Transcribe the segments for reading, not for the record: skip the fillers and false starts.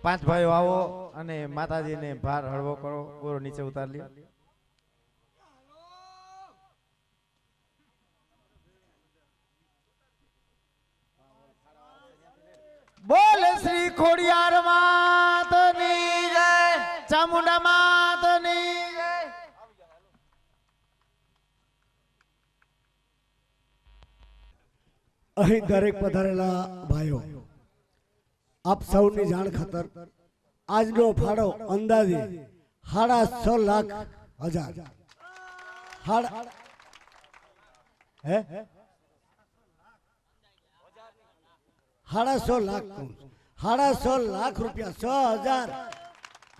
પાંચ ભાઈઓ આવો અને માતાજીને ભાર હળવો કરો. પૂરો નીચે ઉતાર લ્યો. બોલ શ્રી ખોડિયાર માતની જય, ચામુંડા માતની જય. અહીં દરેક પધારેલા ભાઈઓ, આપ સૌની જાણ ખાતર આજનો ફાળો અંદાજે 6.5 લાખ હજાર હે 6.5 લાખ 6.5 લાખ રૂપિયા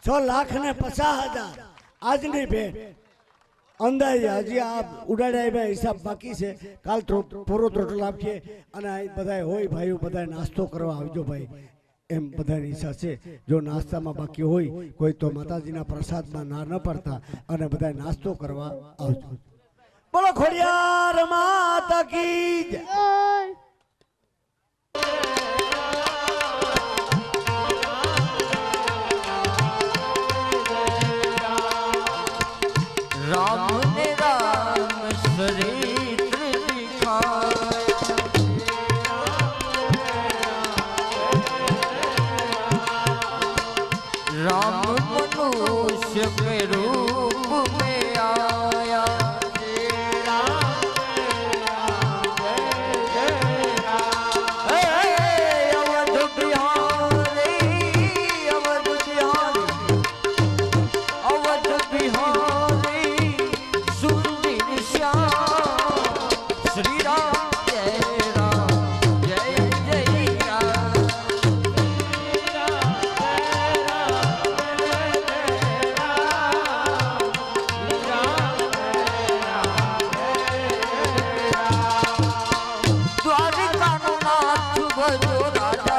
6,50,000 આજની ભેટ અંદાજે. હજી આ ઉડાડ્યા હિસાબ બાકી છે. કાલ પૂરો ટોટલ આપીએ અને અહીં બધા હોય ભાઈઓ બધા નાસ્તો કરવા આવજો ભાઈ, એમ બધાની ઈચ્છા છે. જો નાસ્તામાં બાકી હોય કોઈ તો માતાજીના પ્રસાદમાં ના ન પડતા અને બધા નાસ્તો કરવા આવજો. બોલો ખોડિયાર માતા કી જય. राम ने राम चरित्र दिखाया, राम मनुष्य के रूप में आया. अवध बिहारी, अवध बिहारी, अवध बिहारी श्री राम जय राम जय जय राम. द्वारिका नाथ भजो राजा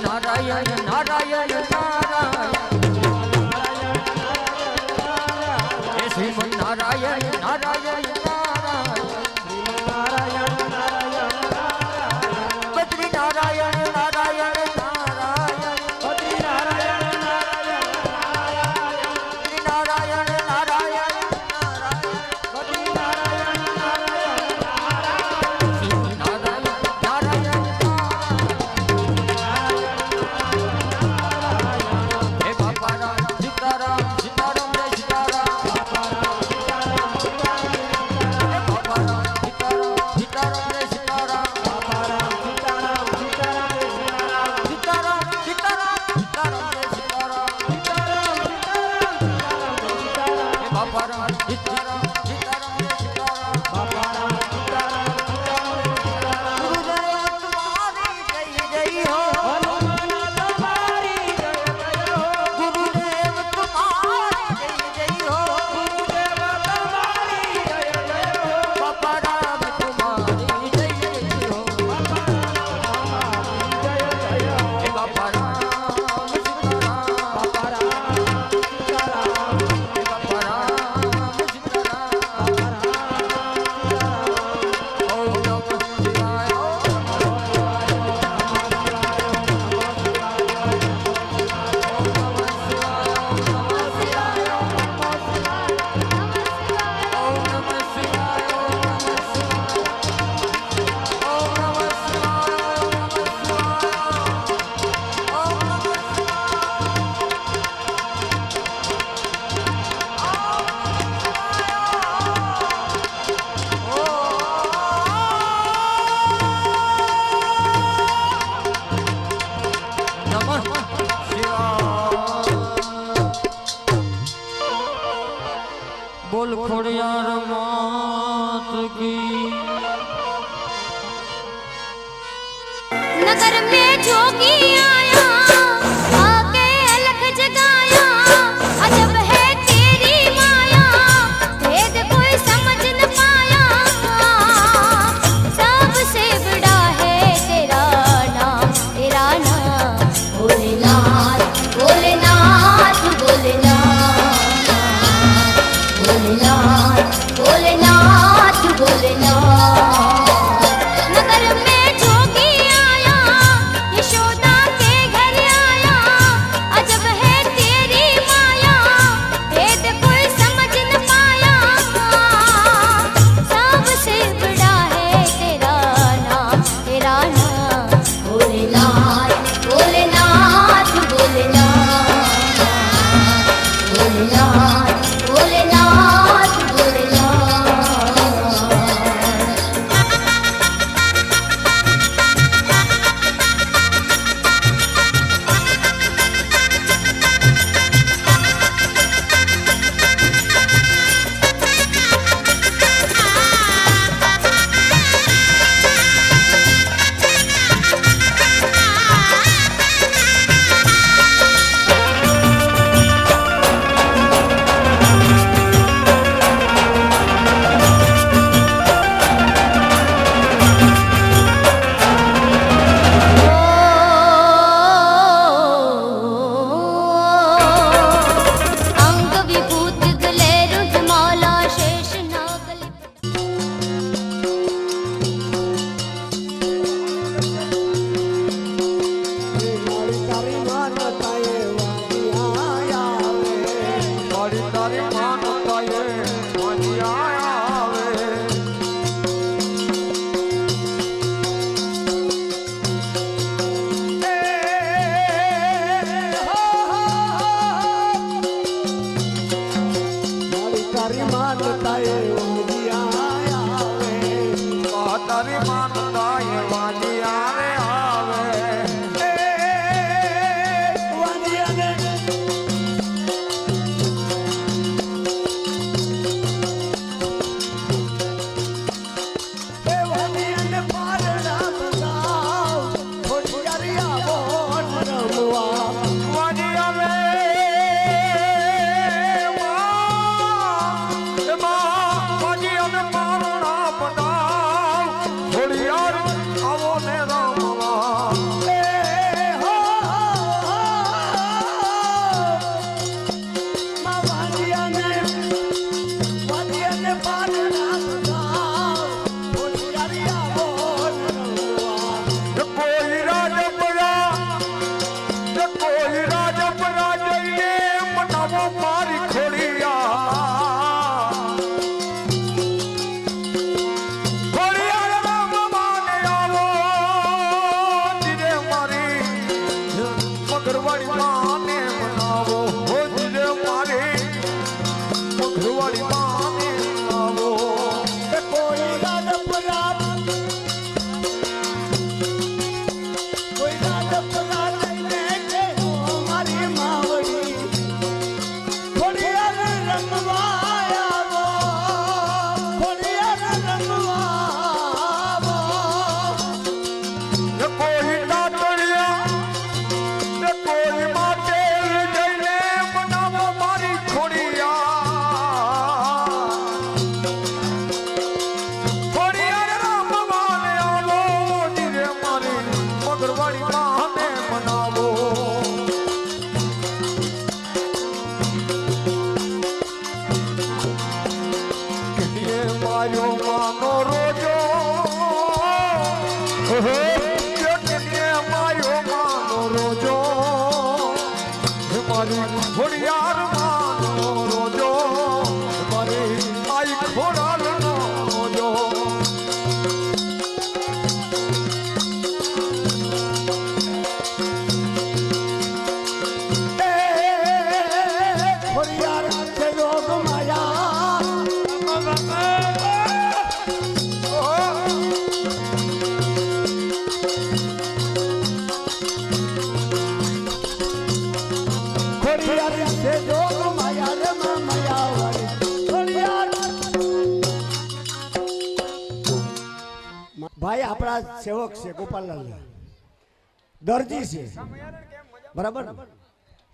नारायण नारायण नारायण श्रीमन नारायण नारायण नारायण बद्री नारायण नारायण नारायण बद्री नारायण नारायण नारायण नारायण बद्री नारायण नारायण नारायण नगर में जोगी आया आके अलख जगाया अजब है तेरी माया भेद कोई समझ न पाया सबसे बड़ा है तेरा नाम भोलेनाथ भोलेनाथ भोलेनाथ भोलेनाथ भोलेनाथ भोलेनाथ नगर में जोगी आया यशोदा के घर आया अजब है तेरी माया भेद कोई समझ न पाया सबसे बड़ा है तेरा नाम भोलेनाथ भोलेनाथ भोलेनाथ भोलेनाथ भोलेनाथ भोलेनाथ अंग विभूत गले रुद्रमाला शेष नागल મારી તારી માનતા એ વાણિયા આવે મારી તારી માનતા એ વાણિયા આવે મારી તારી માનતા એ વાણિયા આવે તારી માનતા એ વાણિયા રે આવે વાણિયાને એ વાણિયાને પારણા બતાવ ખોડિયારી આવો રમવા વાણિયા રે વાણિયા ને મારણા પડાવ ઘોડિયાર આવો ને રમવા કોઈ રાજપરા જઈને મનાવો મારી ખોડિયા રમવાને આવો ધીરે મારી મગરવાડી માને મનાવો હો ધીરે મારી મગરવાડી માને મનાવો કોઈ દાતણિયા ને કોઈ માટે જઈને મનાવો મારી ખોડિયા રમવાને આવો ધીરે મારી મગરવાડી માને મનાવો કે મારો માનો રોજો માયો માનો રોજો મારી ખોડિયાર માનો રોજો મારી આઈ ખોડાર નો રોજો ભાઈ આપણા સેવક છે ગોપાલલાલ દરજી છે બરાબર ને?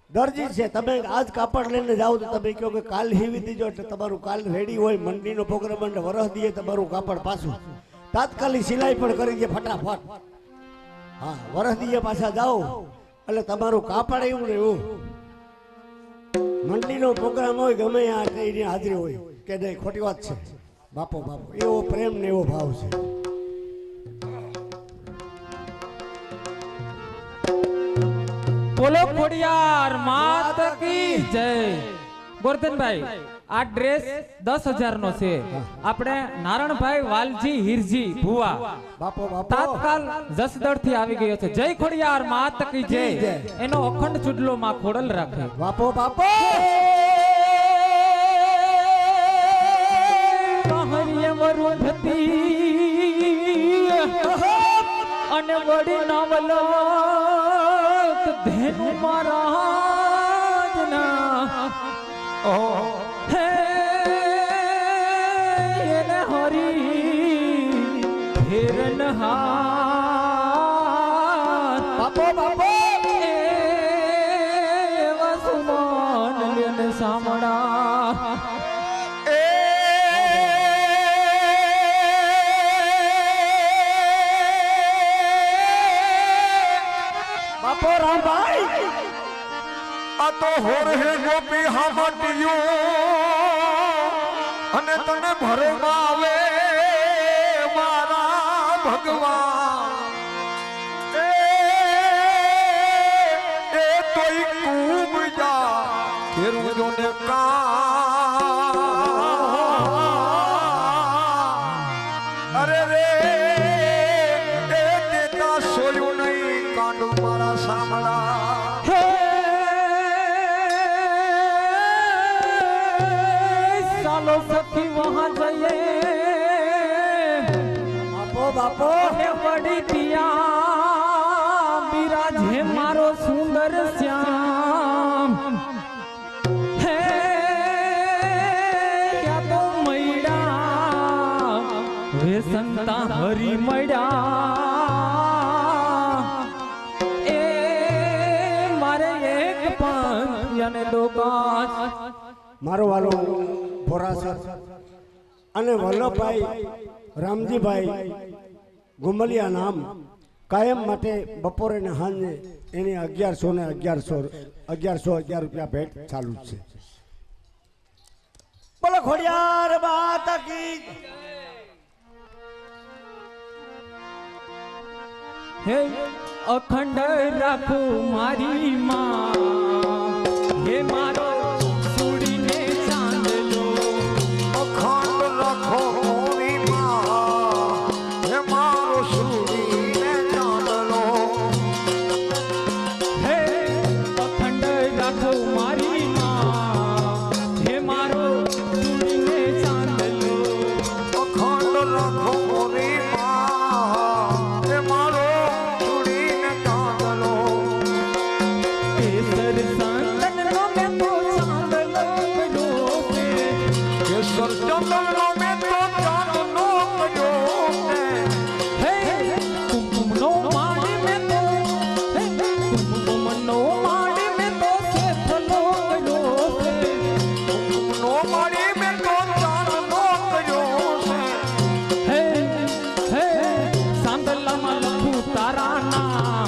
દરજી છે. તમે આજ કાપડ લઈને જાઓ તો તમે કહો કે કાલ હીવી દીજો એટલે તમારું કાલ રેડી હોય. મંડીનો પ્રોગ્રામ એટલે વરસ દીએ તમારું કાપડ પાછું તાત્કાલિક સિલાઈ પણ કરી દે ફટાફટ. હા, વરસ દીએ પાછા જાઓ એટલે તમારું કાપડ એવું ને એવું. મંડળીનો પ્રોગ્રામ હોય ગમે આ એની હાજરી હોય કે નહીં, ખોટી વાત છે બાપો બાપો. એવો પ્રેમ ને એવો ભાવ છે. બોલો ખોડિયાર માત કી જય. ગોરધનભાઈ, આ ડ્રેસ 10,000 નો છે. આપણે નારણભાઈ વાલજી હિરજી ભુવા બાપો બાપો તાત્કાલ જસદળ થી આવી ગયો છે. જય ખોડિયાર માત કી જય. એનો અખંડ ચુડલો માં ખોડલ રાખે. બાપો બાપો કહરીએ વરુધતી અને વડી નવલક ધેનુ મહારાજના હે એને હરી ફેરન હાથ બાપો બાપો એવા સુમન લેન સામડા બાપો રામભાઈ આ તો હોર હે ગોપી હામટિયું અને તને ભરમાં આવે મારા ભગવાન. એ તોય કૂબ જા ફેરું જોને અરે રે એ દેતા સોયું નહીં કાંડ મારા સામડા. ચાલો સખી વહાં જઈએ બાપો બાપો અને વડી પિયા બિરાજે મારો સુંદર શ્યામ. હે ક્યાં તો મૈડા વેસંતા હરી મૈડા એ મારે એક પંથ અને દોકાશ. મારો વાલો ભોરાસર અને વલ્લભભાઈ રામજીભાઈ ગુમલિયા નામ કાયમ માટે બપોરે ને સાંજે એની 1111 રૂપિયા ભેટ ચાલુ છે. બોલો ખોડિયાર માતા કી. હે અખંડ રાખું મારી માં હે મારો સુડીને ચાંદલો અખંડ રાખો મોરી માં હે મારો સુરીને ચાંદલો. હે અખંડ રાખું મારી માં હે મારો સુડીને ચાંદલો અખંડ રાખો મોરી માં હે મારો સુરીને ચાંદલો. કેસર સંતનનો મેં તો ચાંદલો કર્યો છે. કેસર ચંદનનો મેં તો ચાંદલો કર્યો છે. હે કુમકુમનો માડી મેં તો હે કુમકુમનો માડી મેં તો શેથલો કર્યો છે. નો મારી મેં તો ચાંદલો કર્યો છે. હે હે સાંદલામાં લખું તારા નામ